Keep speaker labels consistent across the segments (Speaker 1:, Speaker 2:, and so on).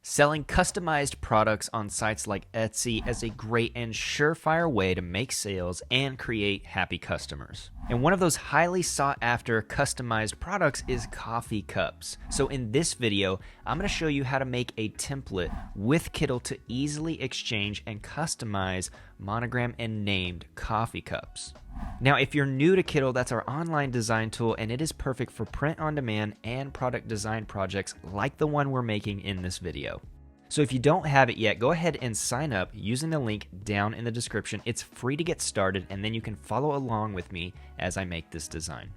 Speaker 1: Selling customized products on sites like Etsy is a great and surefire way to make sales and create happy customers. And one of those highly sought after customized products is coffee cups. So in this video, I'm going to show you how to make a template with Kittl to easily exchange and customize monogram and named coffee cups. Now, if you're new to Kittl, that's our online design tool, and it is perfect for print on demand and product design projects like the one we're making in this video. So if you don't have it yet, go ahead and sign up using the link down in the description. It's free to get started, and then you can follow along with me as I make this design.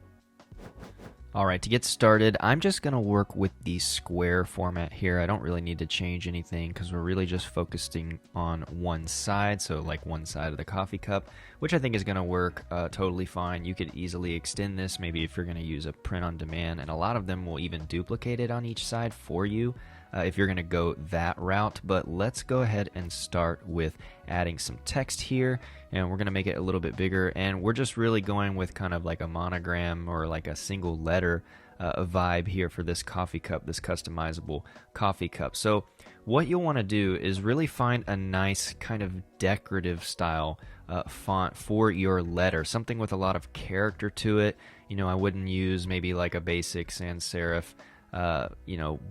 Speaker 1: Alright, to get started, I'm just going to work with the square format here. I don't really need to change anything because we're really just focusing on one side, so like one side of the coffee cup, which I think is going to work totally fine. You could easily extend this, maybe if you're going to use a print on demand, and a lot of them will even duplicate it on each side for you if you're going to go that route. But let's go ahead and start with adding some text here, and we're going to make it a little bit bigger, and we're just really going with kind of like a monogram or like a single letter vibe here for this coffee cup, this customizable coffee cup. So what you'll want to do is really find a nice kind of decorative style font for your letter, something with a lot of character to it. You know, I wouldn't use maybe like a basic sans serif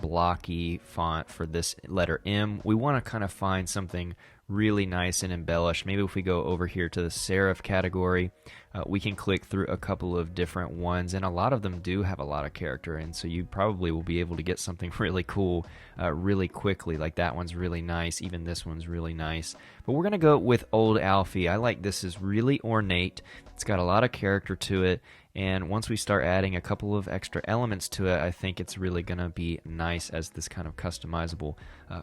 Speaker 1: blocky font for this letter M. We want to kind of find something really nice and embellished. Maybe if we go over here to the serif category, we can click through a couple of different ones, and a lot of them do have a lot of character, and so you probably will be able to get something really cool really quickly. Like that one's really nice, even this one's really nice. But we're gonna go with Old Alfie. I like this, is really ornate. It's got a lot of character to it, and once we start adding a couple of extra elements to it, I think it's really gonna be nice as this kind of customizable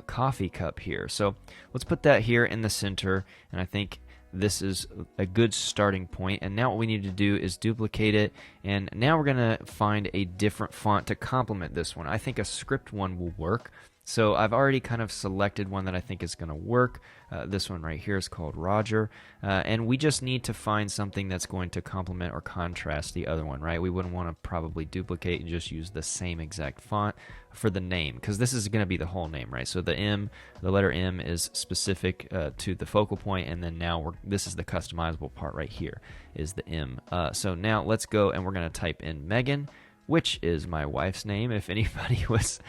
Speaker 1: coffee cup here. So let's put that here in the center, and I think this is a good starting point. And now what we need to do is duplicate it, and now we're gonna find a different font to complement this one. I think a script one will work. So I've already kind of selected one that I think is going to work. This one right here is called Roger. And we just need to find something that's going to complement or contrast the other one, right? We wouldn't want to probably duplicate and just use the same exact font for the name, because this is going to be the whole name, right? So the M, the letter M is specific to the focal point, and then now this is the customizable part right here, is the M. So now let's go and we're going to type in Megan, which is my wife's name, if anybody was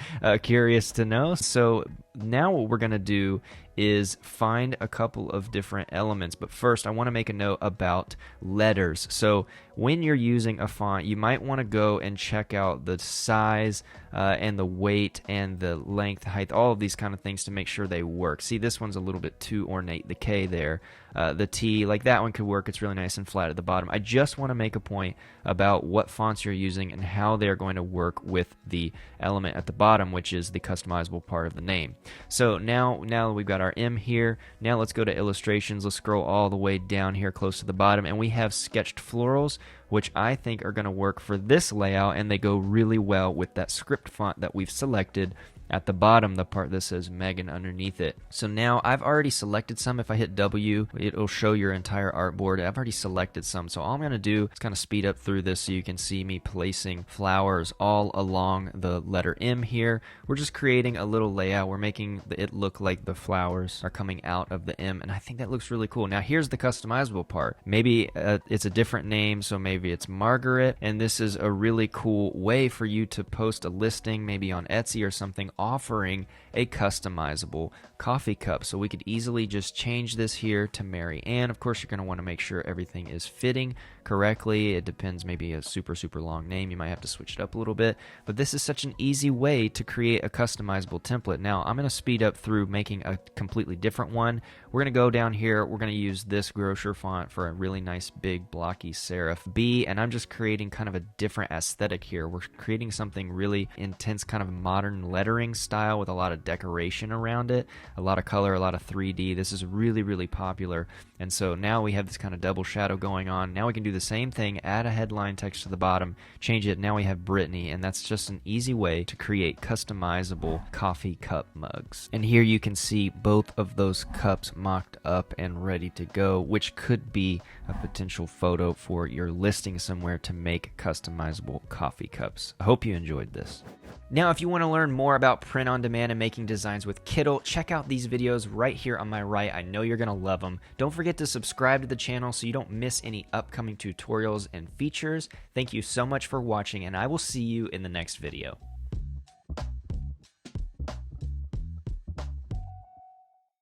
Speaker 1: curious to know. So now what we're going to do is find a couple of different elements. But first, I want to make a note about letters. So when you're using a font, you might want to go and check out the size and the weight and the length, height, all of these kind of things to make sure they work. See, this one's a little bit too ornate, the K there. The T, like that one could work. It's really nice and flat at the bottom. I just want to make a point about what fonts you're using and how they're going to work with the element at the bottom, which is the customizable part of the name. So now we've got our M here. Now let's go to illustrations. Let's scroll all the way down here close to the bottom, and we have sketched florals, which I think are going to work for this layout, and they go really well with that script font that we've selected at the bottom, the part that says Megan underneath it. So now I've already selected some. If I hit W, it'll show your entire artboard. I've already selected some, so all I'm going to do is kind of speed up through this so you can see me placing flowers all along the letter M here. We're just creating a little layout. We're making it look like the flowers are coming out of the M, and I think that looks really cool. Now here's the customizable part. Maybe it's a different name, so maybe it's Margaret, and this is a really cool way for you to post a listing, maybe on Etsy or something, offering a customizable coffee cup. So we could easily just change this here to Mary Ann. Of course, you're going to want to make sure everything is fitting correctly. It depends, maybe a super long name, you might have to switch it up a little bit, but this is such an easy way to create a customizable template. Now I'm going to speed up through making a completely different one. We're going to go down here, we're going to use this grocer font for a really nice big blocky serif B, and I'm just creating kind of a different aesthetic here. We're creating something really intense, kind of modern lettering style with a lot of decoration around it, a lot of color, a lot of 3D. This is really popular, and so now we have this kind of double shadow going on. Now we can do the same thing, add a headline text to the bottom, change it. Now we have Brittany, and that's just an easy way to create customizable coffee cup mugs. And here you can see both of those cups mocked up and ready to go, which could be a potential photo for your listing somewhere to make customizable coffee cups. I hope you enjoyed this. Now, if you want to learn more about print on demand and making designs with Kittl, check out these videos right here on my right. I know you're going to love them. Don't forget to subscribe to the channel so you don't miss any upcoming tutorials and features. Thank you so much for watching, and I will see you in the next video.